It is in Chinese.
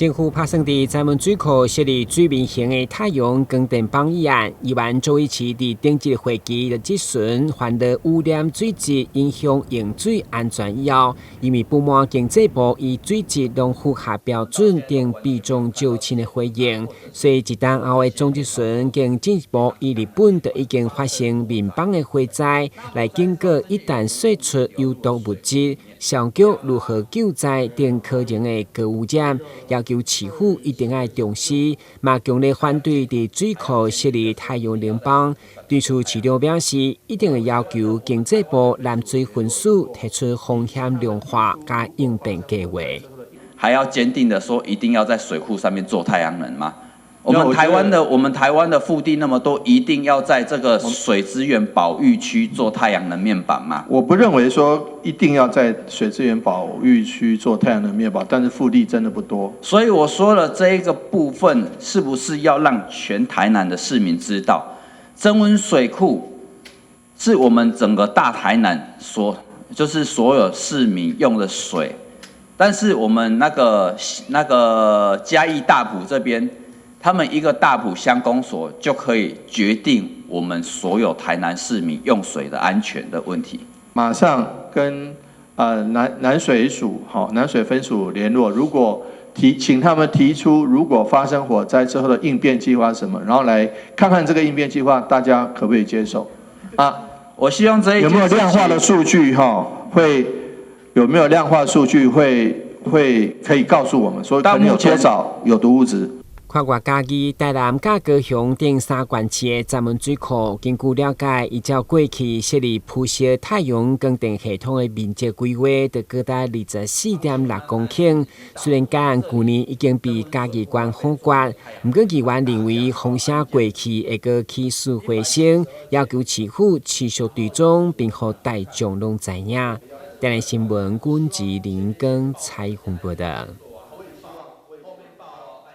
政府拍算伫闸门水库设立最明显的太阳光电榜议案，议员周一起伫顶一个会期的质询，反对污染水质影响用水安全以后，因为不满经济部以水质拢符合标准等比重较轻的回应，所以一旦后的总质询经进一步以日本就已经发生面板的火灾，来警告一旦释出有毒物质，上局如何救灾等可能的高污染，要求市府一定要重视，嘛强烈反对伫水库设立太阳能板。对此，市长表示，一定会要求经济部南水分署提出风险量化加应变计划。还要坚定的说，一定要在水库上面做太阳能吗？我们台湾的腹地那么多，一定要在这个水资源保育区做太阳能面板吗？我不认为说一定要在水资源保育区做太阳能面板，但是腹地真的不多。所以我说了，这一个部分是不是要让全台南的市民知道，曾文水库是我们整个大台南就是所有市民用的水，但是我们那个嘉义大埔这边。他们一个大埔乡公所就可以决定我们所有台南市民用水的安全的问题。马上跟南水署南水分署联络，如果请他们提出，如果发生火灾之后的应变计划是什么，然后来看看这个应变计划大家可不可以接受啊？我希望这一件事情有没有量化的数据有没有量化数据可以告诉我们说可能有多少有毒物质？跨越嘉义、台南、甲高雄等3县市的闸门水库，根据了解，依照过去设立铺设太阳光电系统的面积规划，就高达24.6公顷。虽然该案去年已经被嘉义县封决，不过议员认为风险过去会个起死回生，要求市府持续追踪，并让大众拢知影。台南新闻，阮志林跟采访报道。